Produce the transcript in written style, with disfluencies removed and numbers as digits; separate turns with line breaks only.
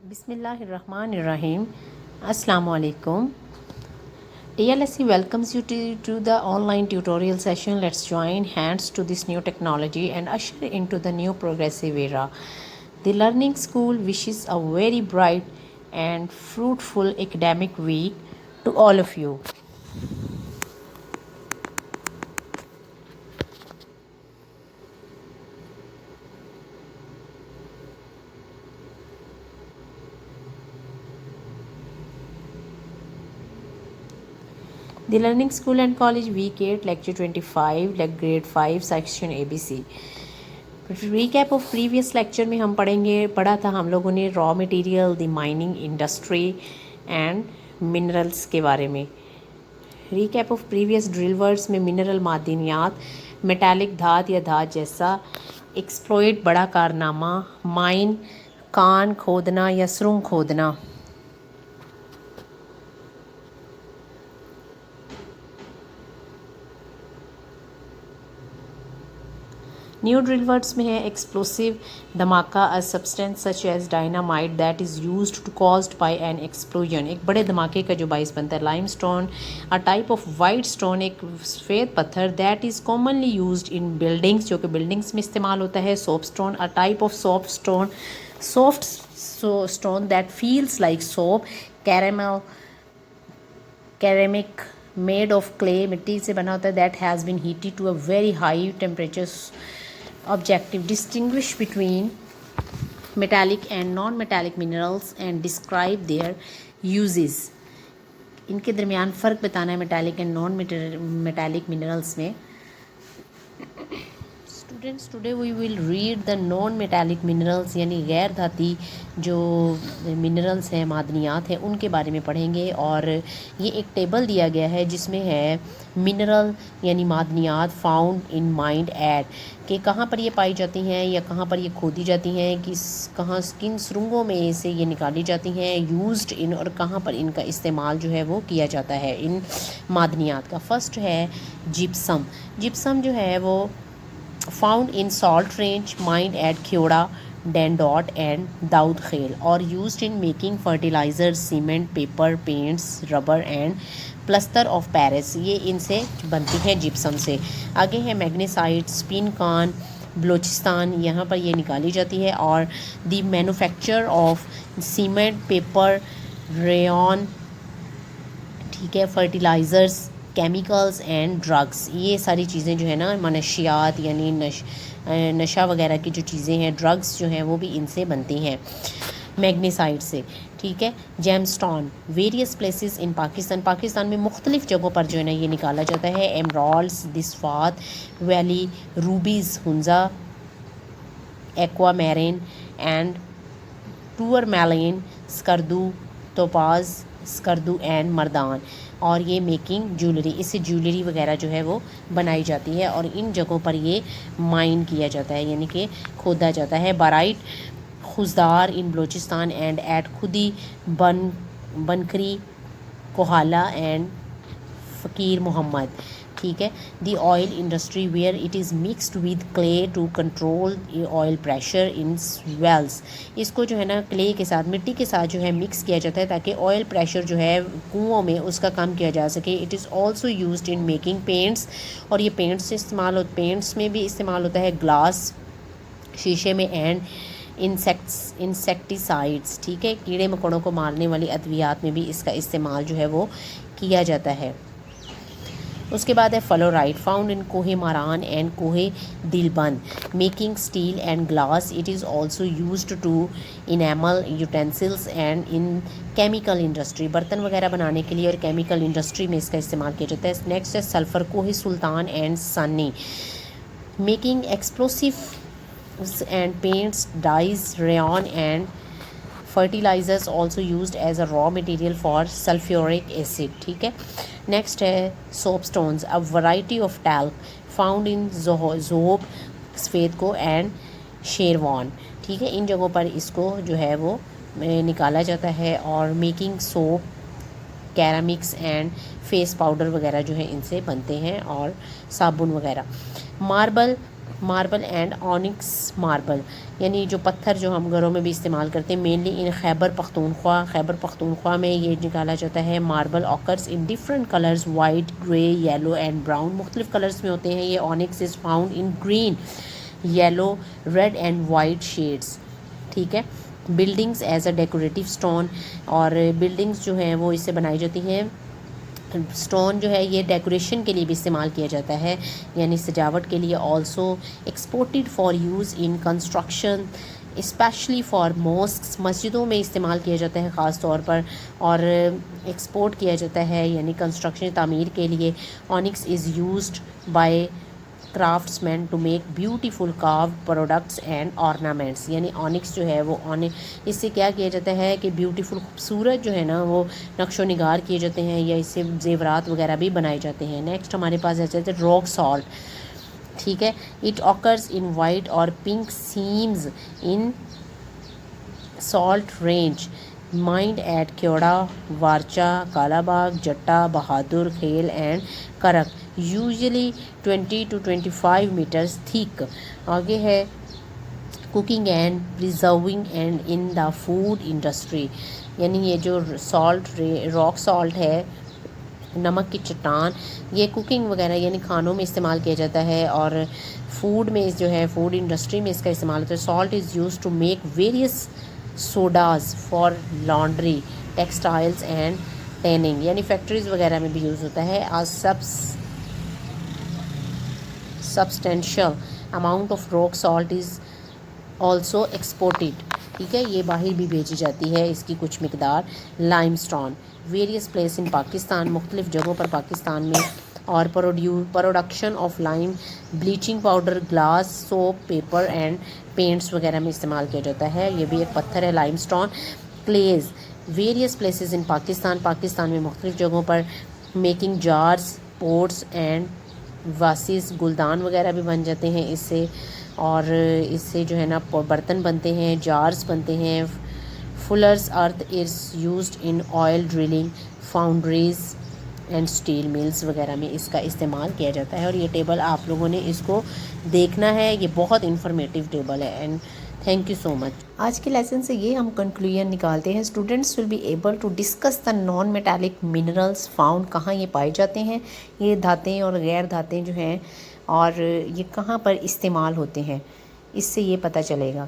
Bismillahirrahmanirrahim. Assalamu alaikum. TLSC welcomes you to the online tutorial session. Let's join hands to this new technology and usher into the new progressive era. The Learning School wishes a very bright and fruitful academic week to all of you. The Learning School and College Week 8 Lecture 25 Grade 5 Section ABC. Recap of previous lecture में हम पढ़ा था हम लोगों ने raw material, the mining industry and minerals के बारे में. Recap of previous drill words में मिनरल मादनियात, मेटालिक धात या धात जैसा, एक्सप्लॉइट बड़ा कारनामा, माइन कान खोदना या सुरंग खोदना. न्यू ड्रिल वर्ड्स में है एक्सप्लोसिव, धमाका, a substance such as dynamite that is used to caused by an explosion, एक बड़े धमाके का जो बाइस बनता है. Lime stone, a type of white stone, एक सफ़ेद पत्थर that is commonly used in buildings, जो कि बिल्डिंग्स में इस्तेमाल होता है. Soap stone, a type of soap stone, soft stone that feels like soap. Caramel, ceramic made of clay, मिट्टी से बना होता है. That has been heated to a very high temperature. Objective: distinguish between metallic and non-metallic minerals and describe their uses. इनके दरमियान फ़र्क बताना है metallic and non metallic minerals में. Students, today we will read the non metallic minerals, यानी गैर धाती जो minerals हैं, मादनियात हैं, उनके बारे में पढ़ेंगे. और ये एक टेबल दिया गया है जिसमें है मिनरल यानी मादनियात फाउंड इन माइंड एट, कि कहाँ पर ये पाई जाती हैं या कहाँ पर ये खोदी जाती हैं, कहाँ किन सुरंगों में से ये निकाली जाती हैं, यूज्ड इन, और कहाँ पर इनका इस्तेमाल जो है वो किया जाता है इन मादनियात का. फर्स्ट है जिप्सम. जिप्सम जो है वो found in salt range mined at Khewra, Dandot and Daud Khel, और used in making fertilizer, cement, paper, paints, rubber and plaster of Paris. ये इनसे बनती है जिप्सम से. आगे है मैग्नेसाइट, स्पिनकान, बलूचिस्तान, यहाँ पर ये निकाली जाती है. और the manufacture of cement, paper, rayon, ठीक है, फर्टिलाइज़र्स, केमिकल्स एंड ड्रग्स, ये सारी चीज़ें जो है ना, मनशियात यानी नशा वगैरह की जो चीज़ें हैं, ड्रग्स जो हैं वो भी इनसे बनती हैं मैग्नेसाइट से. ठीक है. Gemstone, various places in Pakistan, Pakistan में मुख्तलिफ़ जगहों पर जो है ना ये निकाला जाता है. एमराल्ड्स, दिस्फात valley, rubies, Hunza, aquamarine and tourmaline, Skardu, topaz, Skardu and Mardan. और ये मेकिंग ज्वेलरी, इससे ज्वेलरी वगैरह जो है वो बनाई जाती है. और इन जगहों पर ये माइन किया जाता है यानी कि खोदा जाता है. Barite, Khuzdar in Balochistan and at Khudi, Bankari, Kohala and Faqir Mohammad. ठीक है. The oil industry where it is mixed with clay to control oil pressure in wells, इसको जो है ना क्ले के साथ, मिट्टी के साथ जो है मिक्स किया जाता है ताकि ऑयल प्रेशर जो है कुओं में उसका कम किया जा सके. It is also used in making paints, और ये पेंट्स से पेंट्स में भी इस्तेमाल होता है, ग्लास, शीशे में, एंड इंसेक्टिसाइड्स, ठीक है, कीड़े मकोड़ों को मारने वाली अद्वियात में भी इसका इस्तेमाल जो है वो किया जाता है. उसके बाद है फ्लोराइड, फाउंड इन कोहे Maran and Kohe Dilband, making steel and glass. It is also used to enamel utensils and in chemical industry, बर्तन वगैरह बनाने के लिए और केमिकल इंडस्ट्री में इसका इस्तेमाल किया जाता है. नेक्स्ट है sulphur, Kohe Sultan and Sanni, making explosive and paints, dyes, rayon and fertilizers also used as a raw material for sulphuric acid. ठीक है. नेक्स्ट है soap stones, a variety of talc found in Zhob, Safed Koh and शेरवान. ठीक है. इन जगहों पर इसको जो है वो निकाला जाता है. और making soap, ceramics and face powder वगैरह जो है इनसे बनते हैं, और साबुन वगैरह. Marble, marble and onyx marble, यानी जो पत्थर जो हम घरों में भी इस्तेमाल करते हैं, मेनली इन खैबर पख्तूनख्वा में ये निकाला जाता है। Marble occurs in different colours, white, grey, yellow and brown, मुख्तलिफ कलर्स में होते हैं ये। Onyx is found in green, yellow, red and white shades, ठीक है। Buildings as a decorative stone, और बिल्डिंग्स जो हैं वो इससे बनाई जाती हैं। स्टोन जो है ये डेकोरेशन के लिए भी इस्तेमाल किया जाता है, यानी सजावट के लिए। Also exported for use in construction specially for mosques, मस्जिदों में इस्तेमाल किया जाता है ख़ास तौर पर, और एक्सपोर्ट किया जाता है यानी कंस्ट्रक्शन तामीर के लिए। Onyx is used by craftsman to make beautiful carve products and ornaments, यानी ऑनिक्स जो है वो इससे क्या किया जाता है कि ब्यूटीफुल खूबसूरत जो है ना वो नक्शो निगार किए जाते हैं, या इससे जेवरात वगैरह भी बनाए जाते हैं। नेक्स्ट हमारे पास आ जाते हैं रॉक सॉल्ट, ठीक है। इट ऑकर्स इन वाइट और pink seams in salt range mined at Khewra, Warcha, Kalabagh, Jatta, Bahadur, खेल एंड करक, यूजुअली 20 to 25 मीटर्स थिक। आगे है cooking and preserving and in the food industry, यानी ये जो रॉक सॉल्ट है, नमक की चट्टान, ये कुकिंग वगैरह यानी खानों में इस्तेमाल किया जाता है, और फूड में जो है फूड इंडस्ट्री में इसका इस्तेमाल होता है। Salt is use to make various sodas for laundry, textiles and tanning, यानी फैक्ट्रीज़ वगैरह में भी यूज़ होता है। आज substantial amount of rock salt is also exported, ठीक है, ये बाहर भी भेजी जाती है इसकी कुछ मकदार। Limestone various place in Pakistan, मुख्तलिफ जगहों पर पाकिस्तान में, और production of lime, bleaching powder, glass, soap, paper and paints वगैरह में इस्तेमाल किया जाता है। ये भी एक पत्थर है limestone. Clays various places in Pakistan में मुख्तलिफ जगहों पर, making jars, pots and vases, गुलदान वगैरह भी बन जाते हैं इससे, और इससे जो है ना बर्तन बनते हैं, जार्स बनते हैं। Fuller's earth is used in oil drilling, foundries and steel mills वगैरह में इसका इस्तेमाल किया जाता है। और ये टेबल आप लोगों ने इसको देखना है, ये बहुत इन्फॉर्मेटिव टेबल है। And thank you so much. आज के लेसन से ये हम कंक्लूजन निकालते हैं, students will be able to discuss the non metallic minerals found, कहाँ ये पाए जाते हैं, ये धातें और गैर धातें जो हैं, और ये कहाँ पर इस्तेमाल होते हैं, इससे ये पता चलेगा।